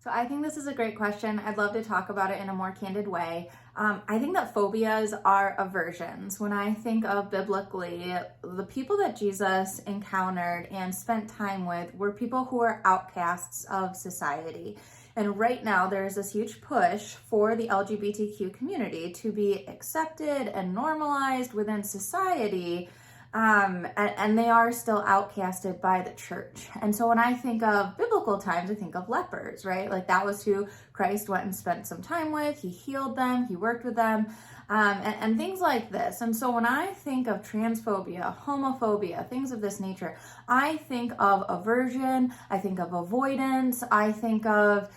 So I think this is a great question. I'd love to talk about it in a more candid way. I think that phobias are aversions. When I think of biblically, the people that Jesus encountered and spent time with were people who are outcasts of society. And right now there's this huge push for the LGBTQ community to be accepted and normalized within society. And they are still outcasted by the church. And so when I think of biblical times, I think of lepers, right? Like that was who Christ went and spent some time with. He healed them, he worked with them, and things like this. And so when I think of transphobia, homophobia, things of this nature, I think of aversion, I think of avoidance, I think of,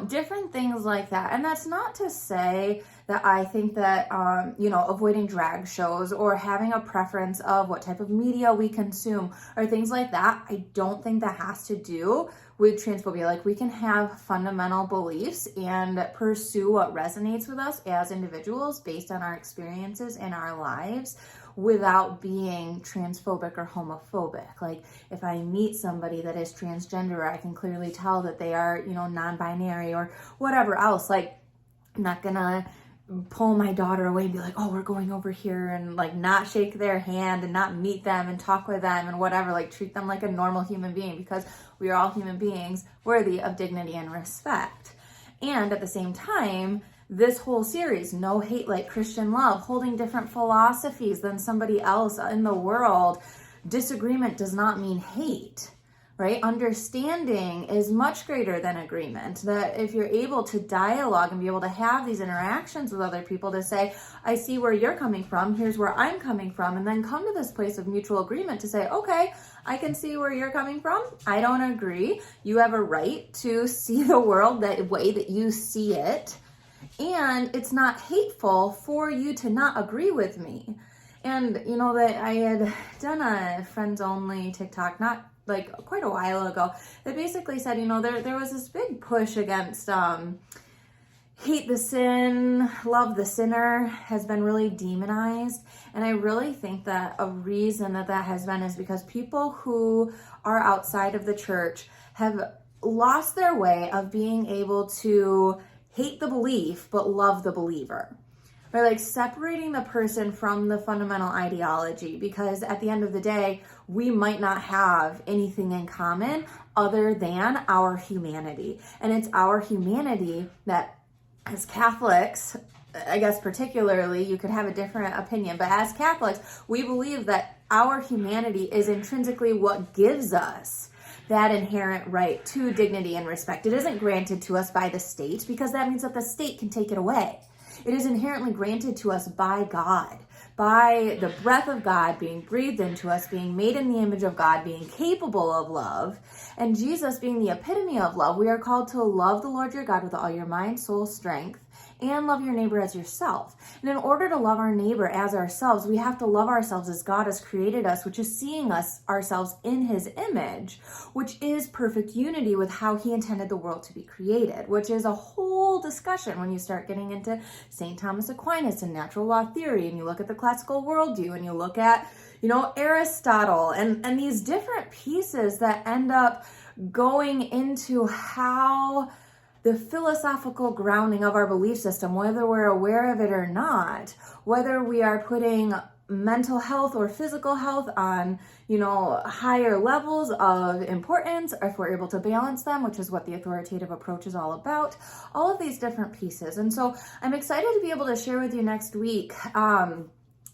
different things like that. And that's not to say that I think that, avoiding drag shows or having a preference of what type of media we consume or things like that, I don't think that has to do with transphobia. Like we can have fundamental beliefs and pursue what resonates with us as individuals based on our experiences in our lives without being transphobic or homophobic. Like if I meet somebody that is transgender, I can clearly tell that they are, non-binary or whatever else. Like I'm not gonna pull my daughter away and be like, oh, we're going over here, and like not shake their hand and not meet them and talk with them and whatever, like treat them like a normal human being, because we are all human beings worthy of dignity and respect. And at the same time, this whole series, No Hate Like Christian Love, holding different philosophies than somebody else in the world, disagreement does not mean hate. Right? Understanding is much greater than agreement. That if you're able to dialogue and be able to have these interactions with other people to say, I see where you're coming from, here's where I'm coming from, and then come to this place of mutual agreement to say, okay, I can see where you're coming from. I don't agree. You have a right to see the world that way that you see it. And it's not hateful for you to not agree with me. And that I had done a friends only TikTok, not like quite a while ago, that basically said, there was this big push against hate the sin, love the sinner has been really demonized. And I really think that a reason that has been is because people who are outside of the church have lost their way of being able to hate the belief but love the believer. By like separating the person from the fundamental ideology, because at the end of the day, we might not have anything in common other than our humanity. And it's our humanity that, as Catholics, I guess particularly, you could have a different opinion, but as Catholics, we believe that our humanity is intrinsically what gives us that inherent right to dignity and respect. It isn't granted to us by the state, because that means that the state can take it away. It is inherently granted to us by God, by the breath of God being breathed into us, being made in the image of God, being capable of love, and Jesus being the epitome of love. We are called to love the Lord your God with all your mind, soul, strength, and love your neighbor as yourself. And in order to love our neighbor as ourselves, we have to love ourselves as God has created us, which is seeing us ourselves in his image, which is perfect unity with how he intended the world to be created, which is a whole discussion when you start getting into St. Thomas Aquinas and natural law theory, and you look at the classical worldview, and you look at, Aristotle, and these different pieces that end up going into how the philosophical grounding of our belief system, whether we're aware of it or not, whether we are putting mental health or physical health on, higher levels of importance, or if we're able to balance them, which is what the authoritative approach is all about, all of these different pieces. And so I'm excited to be able to share with you next week.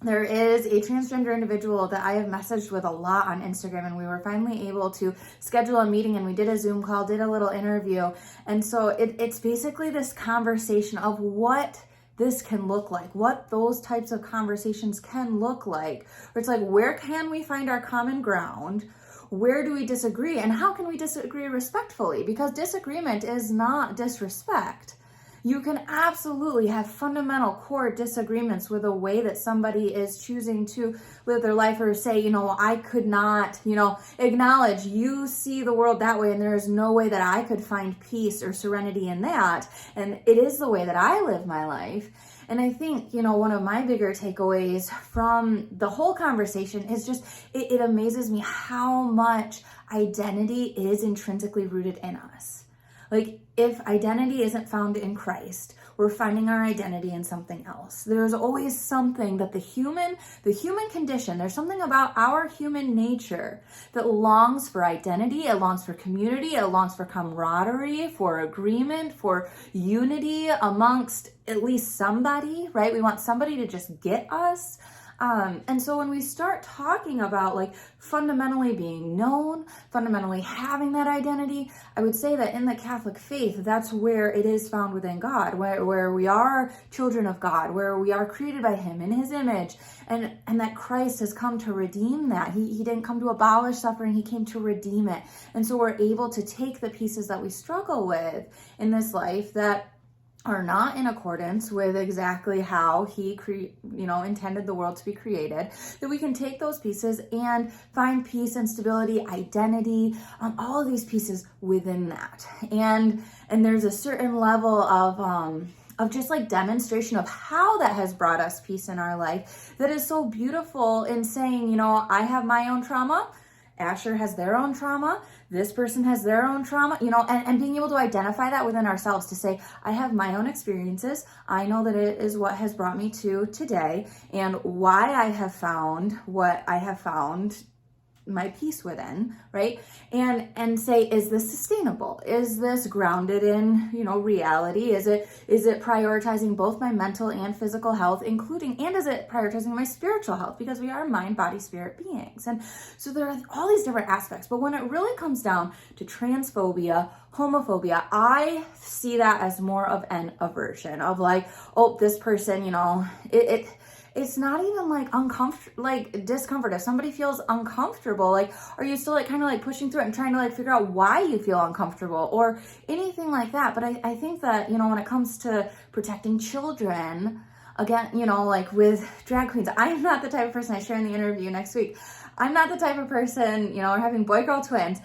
There is a transgender individual that I have messaged with a lot on Instagram, and we were finally able to schedule a meeting, and we did a Zoom call, did a little interview. And so it's basically this conversation of what this can look like, what those types of conversations can look like. Where it's like, where can we find our common ground? Where do we disagree? And how can we disagree respectfully? Because disagreement is not disrespect. You can absolutely have fundamental core disagreements with the way that somebody is choosing to live their life, or say, I could not, acknowledge you see the world that way, and there is no way that I could find peace or serenity in that. And it is the way that I live my life. And I think, one of my bigger takeaways from the whole conversation is just, it amazes me how much identity is intrinsically rooted in us. Like, if identity isn't found in Christ, we're finding our identity in something else. There's always something that the human condition, there's something about our human nature that longs for identity, it longs for community, it longs for camaraderie, for agreement, for unity amongst at least somebody, right? We want somebody to just get us. And so when we start talking about like fundamentally being known, fundamentally having that identity, I would say that in the Catholic faith, that's where it is found within God, where we are children of God, where we are created by Him in His image, and that Christ has come to redeem that. He didn't come to abolish suffering, He came to redeem it. And so we're able to take the pieces that we struggle with in this life that are not in accordance with exactly how He intended the world to be created, that we can take those pieces and find peace and stability, identity, all of these pieces within that. And there's a certain level of just like demonstration of how that has brought us peace in our life that is so beautiful in saying, I have my own trauma, Asher has their own trauma, this person has their own trauma, and being able to identify that within ourselves to say, I have my own experiences. I know that it is what has brought me to today and why I have found what I have found my peace within, right? And say, is this sustainable? Is this grounded in, reality? Is it prioritizing both my mental and physical health, and is it prioritizing my spiritual health? Because we are mind, body, spirit beings. And so there are all these different aspects, but when it really comes down to transphobia, homophobia, I see that as more of an aversion of like, oh, this person, it's not even like discomfort. If somebody feels uncomfortable, like, are you still like kind of like pushing through it and trying to like figure out why you feel uncomfortable or anything like that? But I think that, when it comes to protecting children, again, like with drag queens, I'm not the type of person, I share in the interview next week, I'm not the type of person, we're having boy-girl twins.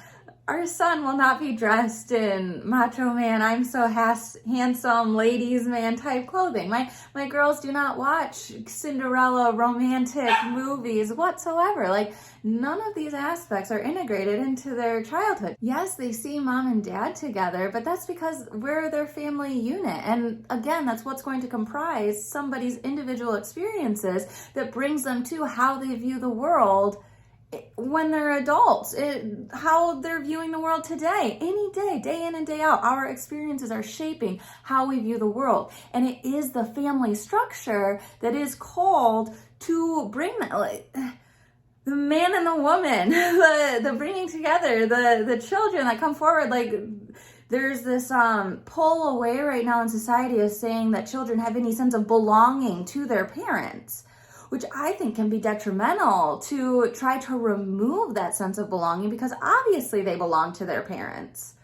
Our son will not be dressed in macho man, I'm so handsome, ladies man type clothing. My girls do not watch Cinderella romantic movies whatsoever. Like, none of these aspects are integrated into their childhood. Yes, they see mom and dad together, but that's because we're their family unit. And again, that's what's going to comprise somebody's individual experiences that brings them to how they view the world when they're adults, how they're viewing the world today, any day in and day out. Our experiences are shaping how we view the world. And it is the family structure that is called to bring that, like, the man and the woman, the bringing together, the children that come forward. Like, there's this pull away right now in society of saying that children have any sense of belonging to their parents, which I think can be detrimental to try to remove that sense of belonging, because obviously they belong to their parents.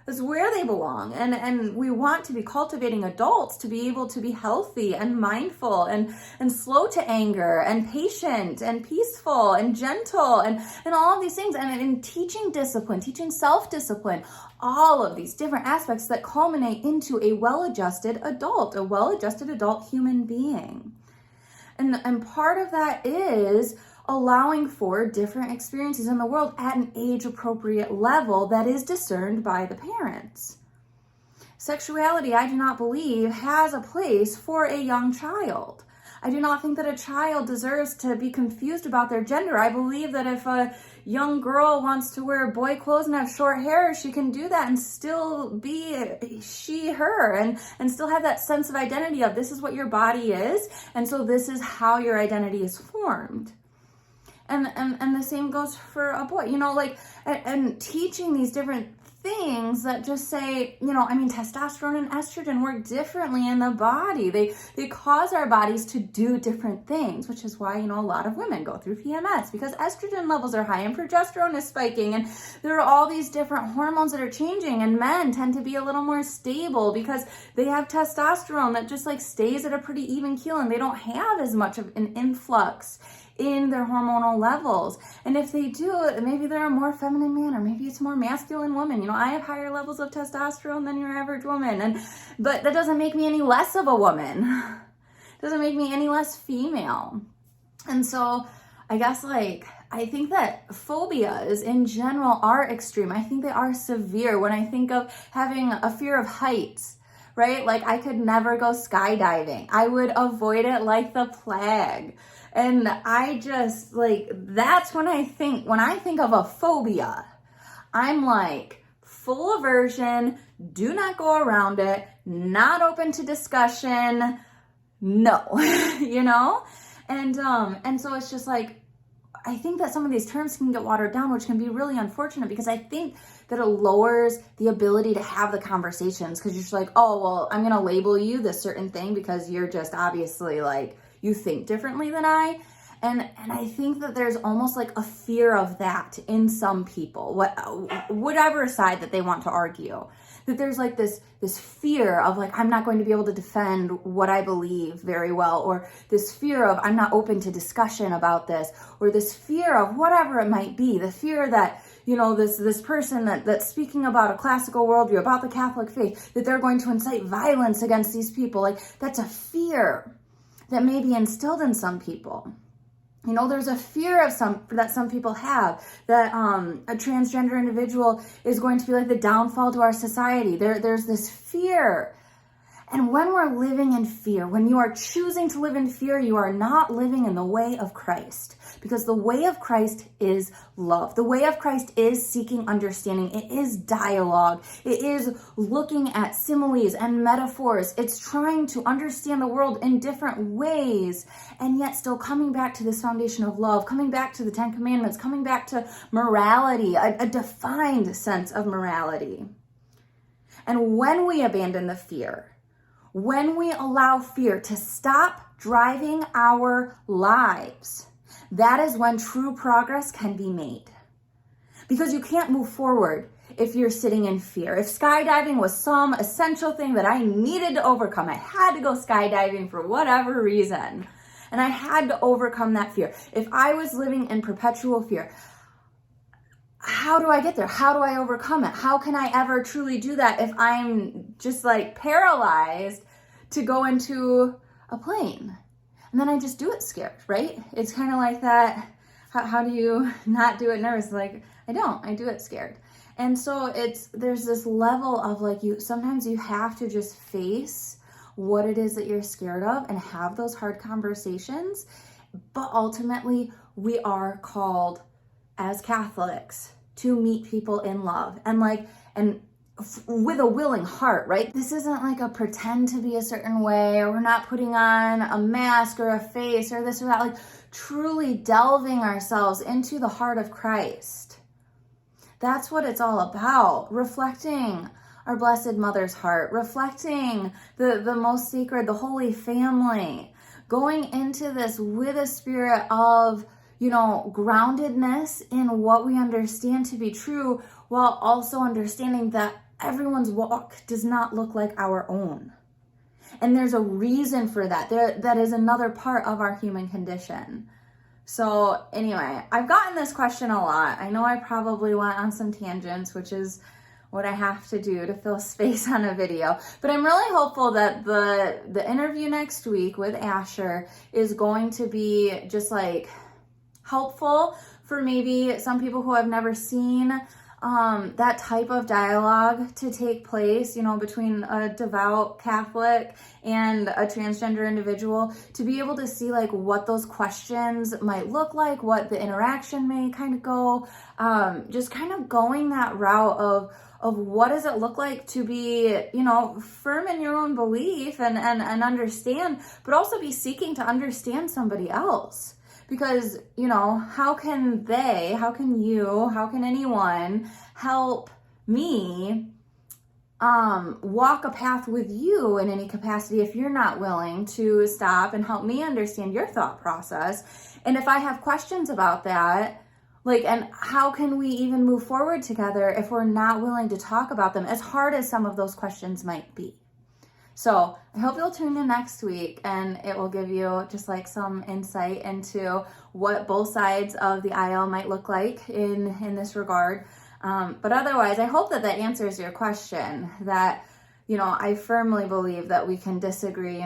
That's where they belong. And we want to be cultivating adults to be able to be healthy and mindful and slow to anger and patient and peaceful and gentle and all of these things. And in teaching discipline, teaching self-discipline, all of these different aspects that culminate into a well-adjusted adult human being. And part of that is allowing for different experiences in the world at an age-appropriate level that is discerned by the parents. Sexuality, I do not believe, has a place for a young child. I do not think that a child deserves to be confused about their gender. I believe that if a young girl wants to wear boy clothes and have short hair, she can do that and still be she, her, and still have that sense of identity of this is what your body is, and so this is how your identity is formed. And the same goes for a boy, and teaching these different things that just say, testosterone and estrogen work differently in the body. They cause our bodies to do different things, which is why, a lot of women go through PMS, because estrogen levels are high and progesterone is spiking, and there are all these different hormones that are changing, and men tend to be a little more stable because they have testosterone that just like stays at a pretty even keel, and they don't have as much of an influx in their hormonal levels. And if they do, maybe they're a more feminine man, or maybe it's a more masculine woman. I have higher levels of testosterone than your average woman, but that doesn't make me any less of a woman. It doesn't make me any less female. And so I guess I think that phobias in general are extreme. I think they are severe. When I think of having a fear of heights, right? Like I could never go skydiving. I would avoid it like the plague. And I just like, that's when I think of a phobia, I'm like full aversion, do not go around it, not open to discussion, no, you know? And so it's just like, I think that some of these terms can get watered down, which can be really unfortunate because I think that it lowers the ability to have the conversations because you're just like, oh, well, I'm going to label you this certain thing because you're just obviously like, you think differently than I. And I think that there's almost like a fear of that in some people, whatever side that they want to argue, that there's like this fear of like, I'm not going to be able to defend what I believe very well, or this fear of I'm not open to discussion about this, or this fear of whatever it might be, the fear that, you know, this person that's speaking about a classical worldview, about the Catholic faith, that they're going to incite violence against these people. Like that's a fear that may be instilled in some people. You know, there's a fear of that some people have that a transgender individual is going to be like the downfall to our society. There's this fear. And when we're living in fear, when you are choosing to live in fear, you are not living in the way of Christ. Because the way of Christ is love. The way of Christ is seeking understanding. It is dialogue. It is looking at similes and metaphors. It's trying to understand the world in different ways, and yet still coming back to this foundation of love, coming back to the 10 Commandments, coming back to morality, a defined sense of morality. And when we abandon the fear, when we allow fear to stop driving our lives, that is when true progress can be made. Because you can't move forward if you're sitting in fear. If skydiving was some essential thing that I needed to overcome, I had to go skydiving for whatever reason, and I had to overcome that fear. If I was living in perpetual fear, how do I get there? How do I overcome it? How can I ever truly do that if I'm just like paralyzed to go into a plane? And then I just do it scared, right? It's kind of like that. How do you not do it nervous? Like, I do it scared. And so there's this level of like, sometimes you have to just face what it is that you're scared of and have those hard conversations. But ultimately, we are called as Catholics to meet people in love and with a willing heart, right? This isn't like a pretend to be a certain way, or we're not putting on a mask or a face or this or that, like truly delving ourselves into the heart of Christ. That's what it's all about. Reflecting our Blessed Mother's heart, reflecting the most sacred, the Holy Family, going into this with a spirit of, groundedness in what we understand to be true, while also understanding that everyone's walk does not look like our own. And there's a reason for that. That is another part of our human condition. So anyway, I've gotten this question a lot. I know I probably went on some tangents, which is what I have to do to fill space on a video. But I'm really hopeful that the interview next week with Asher is going to be just like helpful for maybe some people who have never seen that type of dialogue to take place, between a devout Catholic and a transgender individual, to be able to see like what those questions might look like, what the interaction may kind of go, just kind of going that route of what does it look like to be, firm in your own belief and understand, but also be seeking to understand somebody else. Because, how can anyone help me walk a path with you in any capacity if you're not willing to stop and help me understand your thought process? And if I have questions about that, and how can we even move forward together if we're not willing to talk about them, as hard as some of those questions might be? So I hope you'll tune in next week, and it will give you just like some insight into what both sides of the aisle might look like in this regard. But otherwise, I hope that answers your question, that, I firmly believe that we can disagree,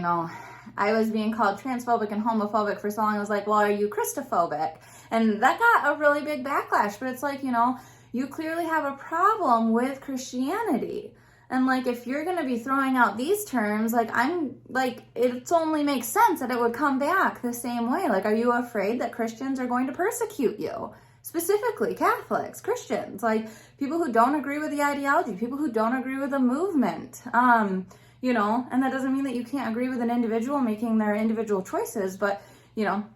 I was being called transphobic and homophobic for so long. I was like, well, are you Christophobic? And that got a really big backlash. But it's like, you know, you clearly have a problem with Christianity. And like, if you're going to be throwing out these terms, like, I'm like, it only makes sense that it would come back the same way. Like, are you afraid that Christians are going to persecute you? Specifically Catholics, Christians, like people who don't agree with the ideology, people who don't agree with the movement, you know, and that doesn't mean that you can't agree with an individual making their individual choices, but, you know,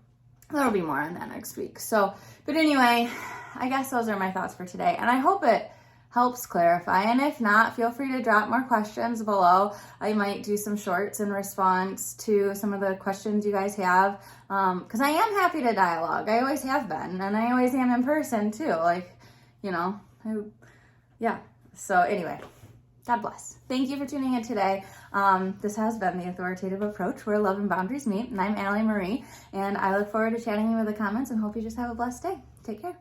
there'll be more on that next week. So, but anyway, I guess those are my thoughts for today, and I hope it helps clarify. And if not, feel free to drop more questions below. I might do some shorts in response to some of the questions you guys have, because I am happy to dialogue. I always have been, and I always am in person too. Like, you know, yeah. So anyway, God bless. Thank you for tuning in today. This has been The Authoritative Approach, where love and boundaries meet, and I'm Allie Marie, and I look forward to chatting you with the comments and hope you just have a blessed day. Take care.